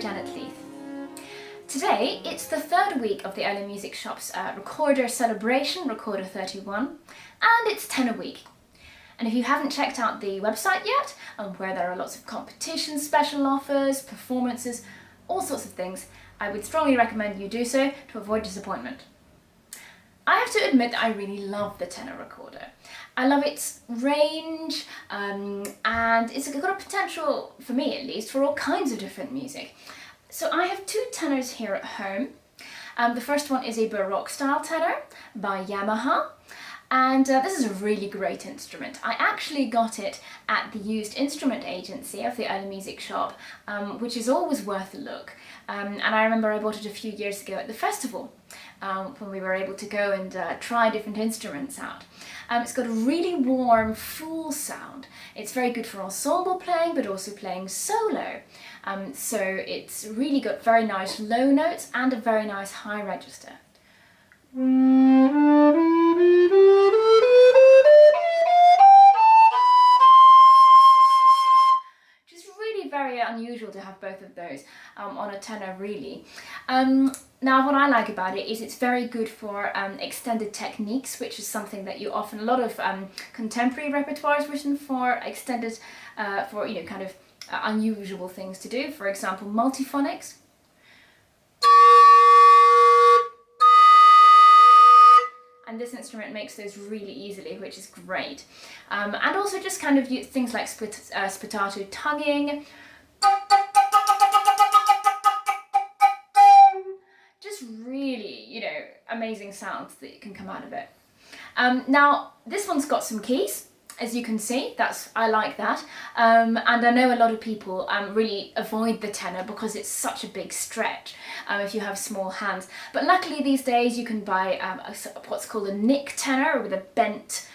Mary-Jannet Leith. Today, it's the third week of the Early Music Shop's Recorder Celebration, Recorder 31, and it's Tenor Week. And if you haven't checked out the website yet, where there are lots of competitions, special offers, performances, all sorts of things, I would strongly recommend you do so to avoid disappointment. I have to admit that I really love the Tenor recorder. I love its range and it's got a potential, for me at least, for all kinds of different music. So I have two tenors here at home. The first one is a Baroque style tenor by Yamaha, and this is a really great instrument. I actually got it at the used instrument agency of the Early Music Shop, which is always worth a look. And I remember I bought it a few years ago at the festival, when we were able to go and try different instruments out. It's got a really warm, full sound. It's very good for ensemble playing, but also playing solo. So it's really got very nice low notes and a very nice high register. Very unusual to have both of those on a tenor, really. Now what I like about it is it's very good for extended techniques, which is something that you often, a lot of contemporary repertoire is written for extended, for kind of unusual things to do. For example, multiphonics. And this instrument makes those really easily, which is great. And also just kind of things like spitato tugging. Just really, amazing sounds that can come out of it. Now, this one's got some keys. As you can see, I like that, and I know a lot of people really avoid the tenor because it's such a big stretch if you have small hands. But luckily these days you can buy what's called a nick tenor with a bent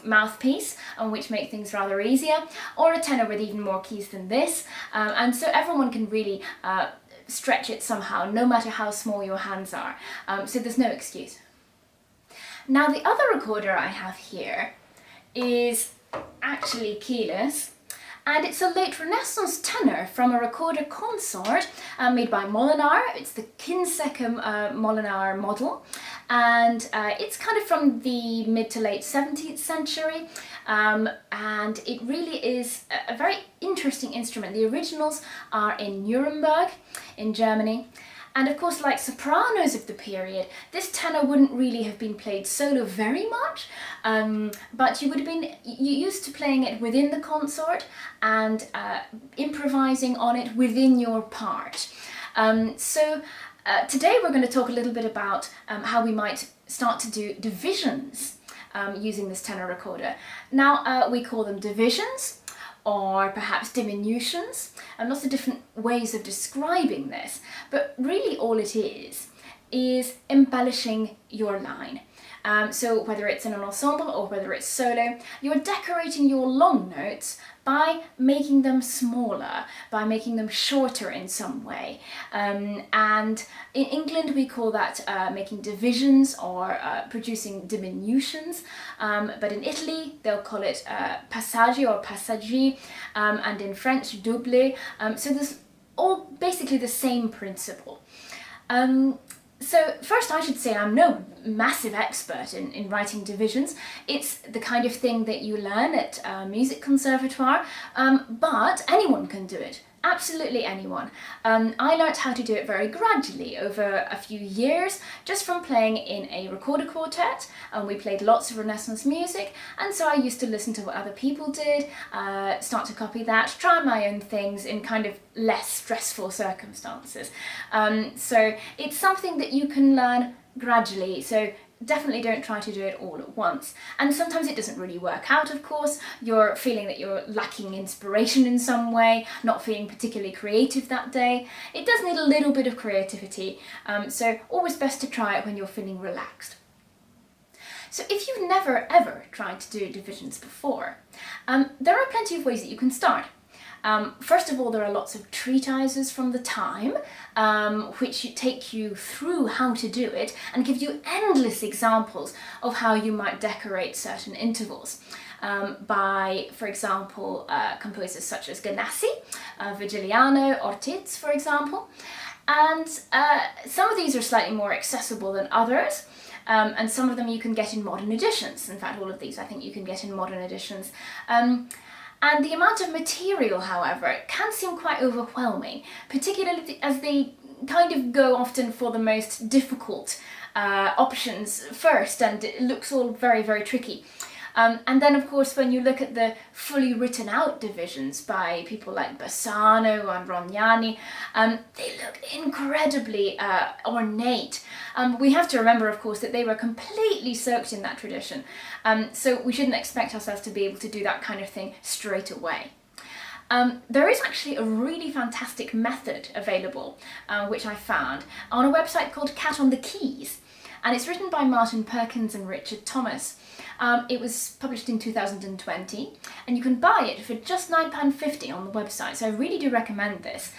mouthpiece, which make things rather easier, or a tenor with even more keys than this, and so everyone can really stretch it somehow, no matter how small your hands are. So there's no excuse. Now the other recorder I have here is actually keyless, and it's a late Renaissance tenor from a recorder consort made by Molinar. It's the Kinsekum Molinar model, and it's kind of from the mid to late 17th century, and it really is a very interesting instrument. The originals are in Nuremberg in Germany. And of course, like sopranos of the period, this tenor wouldn't really have been played solo very much, but you would have been used to playing it within the consort and improvising on it within your part. So today we're going to talk a little bit about how we might start to do divisions using this tenor recorder. Now we call them divisions, or perhaps diminutions, and lots of different ways of describing this. But really all it is embellishing your line. So whether it's in an ensemble or whether it's solo, you're decorating your long notes by making them smaller, by making them shorter in some way. And in England we call that making divisions or producing diminutions, but in Italy they'll call it passaggi or passaggi, and in French doublé. So there's all basically the same principle. So first I should say I'm no massive expert in writing divisions. It's the kind of thing that you learn at music conservatoire, but anyone can do it. Absolutely anyone. I learnt how to do it very gradually over a few years, just from playing in a recorder quartet, and we played lots of Renaissance music, and so I used to listen to what other people did, start to copy that, try my own things in kind of less stressful circumstances. So it's something that you can learn gradually, so definitely don't try to do it all at once. And sometimes it doesn't really work out, of course. You're feeling that you're lacking inspiration in some way, not feeling particularly creative that day. It does need a little bit of creativity, so always best to try it when you're feeling relaxed. So if you've never ever tried to do divisions before, there are plenty of ways that you can start. First of all, there are lots of treatises from the time which take you through how to do it and give you endless examples of how you might decorate certain intervals. by, for example, composers such as Ganassi, Virgiliano, Ortiz, for example. And some of these are slightly more accessible than others, and some of them you can get in modern editions. In fact, all of these I think you can get in modern editions. And the amount of material, however, can seem quite overwhelming, particularly as they kind of go often for the most difficult options first, and it looks all very, very tricky. And then, of course, when you look at the fully written out divisions by people like Bassano and Rognani, they look incredibly ornate. We have to remember, of course, that they were completely soaked in that tradition. So we shouldn't expect ourselves to be able to do that kind of thing straight away. There is actually a really fantastic method available, which I found, on a website called Cat on the Keys. And it's written by Martin Perkins and Richard Thomas. It was published in 2020, and you can buy it for just £9.50 on the website, so I really do recommend this.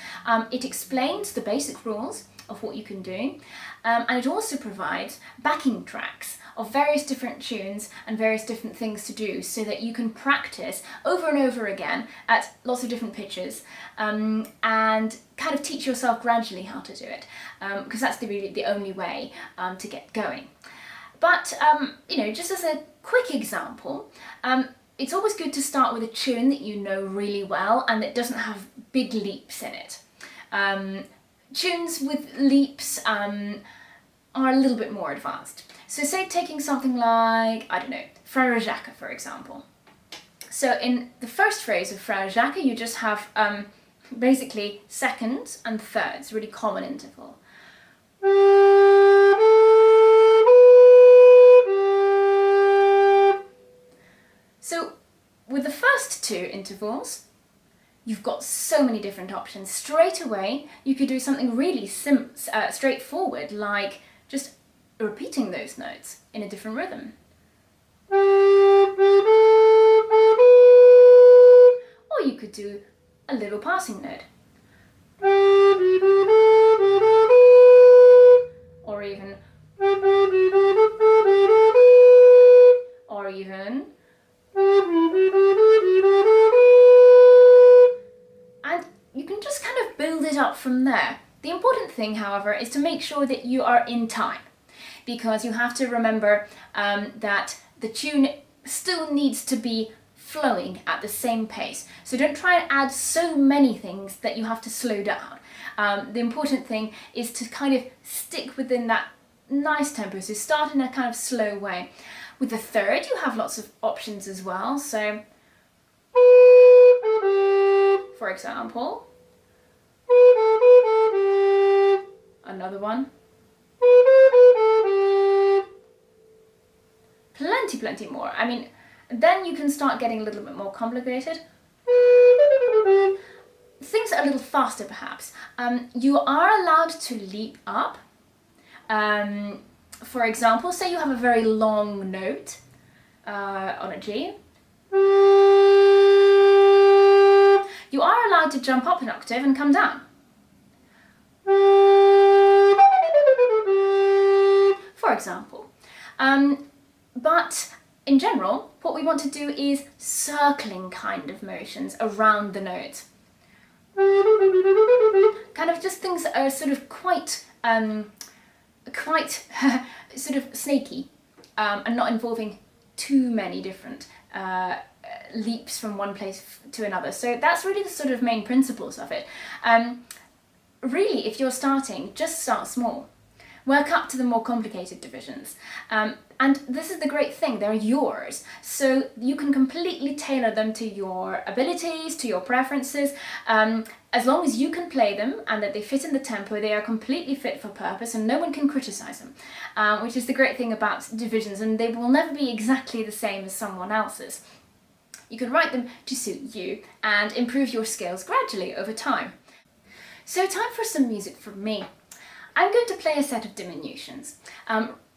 It explains the basic rules of what you can do, and it also provides backing tracks of various different tunes and various different things to do, so that you can practice over and over again at lots of different pitches, and kind of teach yourself gradually how to do it, because that's really the only way to get going. But, you know, just as a quick example, it's always good to start with a tune that you know really well and that doesn't have big leaps in it. Tunes with leaps are a little bit more advanced. So say taking something like, I don't know, Frère Jacques, for example. So in the first phrase of Frère Jacques, you just have basically seconds and thirds, really common interval. So with the first two intervals, you've got so many different options. Straight away, you could do something really straightforward, like just repeating those notes in a different rhythm. Or you could do a little passing note. Or even, and you can just kind of build it up from there. The important thing, however, is to make sure that you are in time, because you have to remember that the tune still needs to be flowing at the same pace. So don't try and add so many things that you have to slow down. The important thing is to kind of stick within that nice tempo, so start in a kind of slow way. With the third, you have lots of options as well. So, for example, another one. Plenty more. I mean, then you can start getting a little bit more complicated. Things are a little faster, perhaps. You are allowed to leap up. For example, say you have a very long note on a G. You are allowed to jump up an octave and come down. For example. But in general, what we want to do is circling kind of motions around the note. Kind of just things that are sort of quite sort of snaky, and not involving too many different leaps from one place to another. So that's really the sort of main principles of it. Really, if you're starting, just start small. Work up to the more complicated divisions. And this is the great thing, they're yours. So you can completely tailor them to your abilities, to your preferences. As long as you can play them and that they fit in the tempo, they are completely fit for purpose and no one can criticize them, which is the great thing about divisions, and they will never be exactly the same as someone else's. You can write them to suit you and improve your skills gradually over time. So time for some music from me. I'm going to play a set of diminutions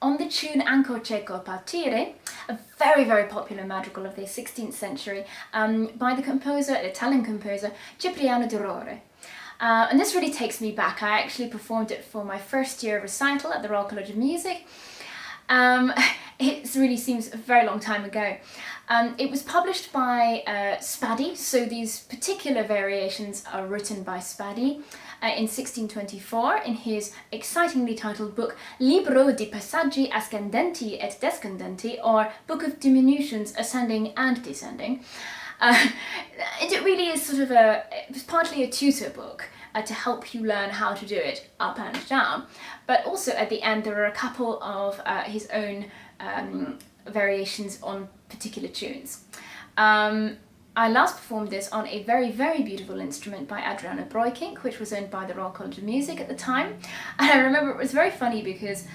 on the tune Ancor Che Col Partire, a very, very popular madrigal of the 16th century by the Italian composer Cipriano di Rore. And this really takes me back. I actually performed it for my first year recital at the Royal College of Music. It really seems a very long time ago. It was published by Spadi, so these particular variations are written by Spadi in 1624 in his excitingly titled book Libro di Passaggi Ascendenti et Descendenti, or Book of Diminutions, Ascending and Descending. It really is sort of it was partly a tutor book to help you learn how to do it up and down, but also at the end there are a couple of his own variations on particular tunes. I last performed this on a very, very beautiful instrument by Adriano Breukink, which was owned by the Royal College of Music at the time. And I remember it was very funny because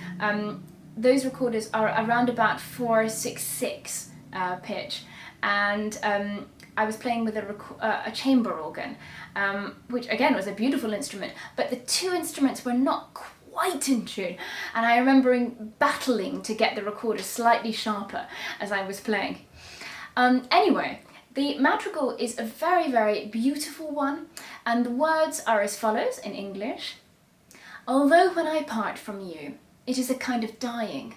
those recorders are around about 4/66 pitch, and I was playing with a chamber organ, which again was a beautiful instrument, but the two instruments were not quite in tune, and I remember battling to get the recorder slightly sharper as I was playing. Anyway, the madrigal is a very, very beautiful one, and the words are as follows in English. Although when I part from you, it is a kind of dying.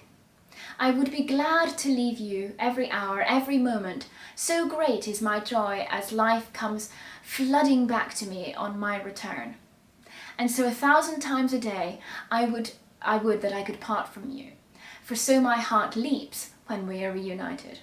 I would be glad to leave you every hour, every moment. So great is my joy as life comes flooding back to me on my return. And so 1,000 times a day I would that I could part from you, for so my heart leaps when we are reunited.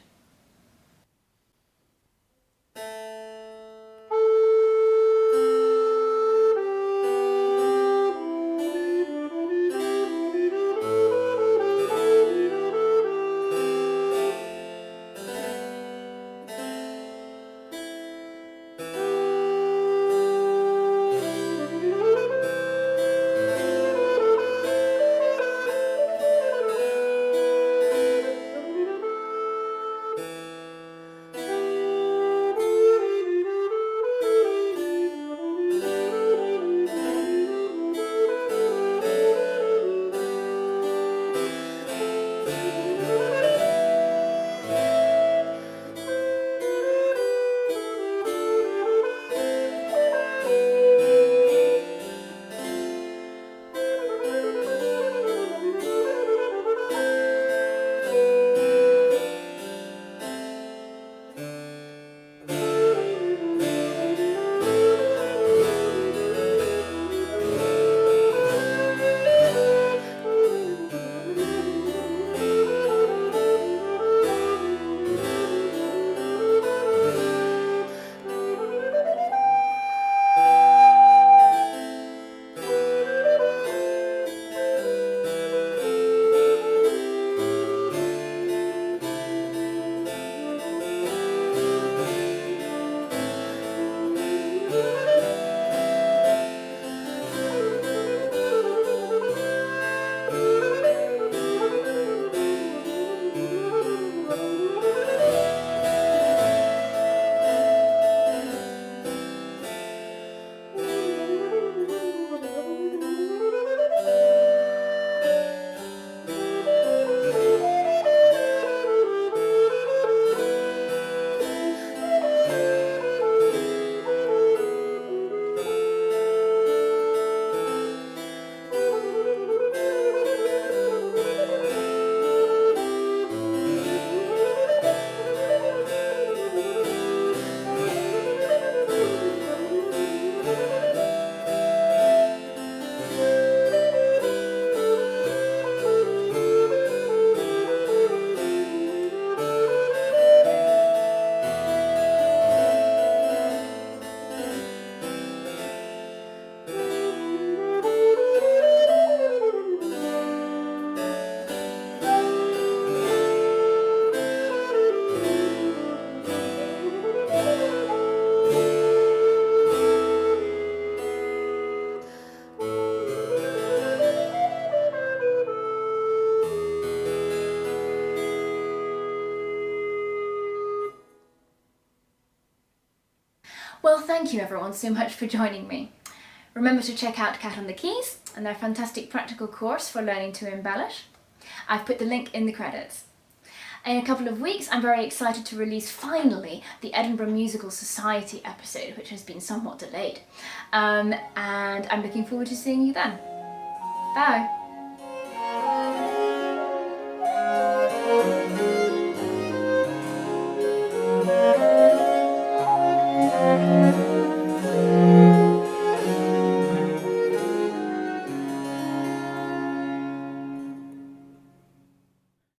Well, thank you everyone so much for joining me. Remember to check out Cat on the Keys and their fantastic practical course for learning to embellish. I've put the link in the credits. In a couple of weeks, I'm very excited to release finally the Edinburgh Musical Society episode, which has been somewhat delayed. And I'm looking forward to seeing you then. Bye!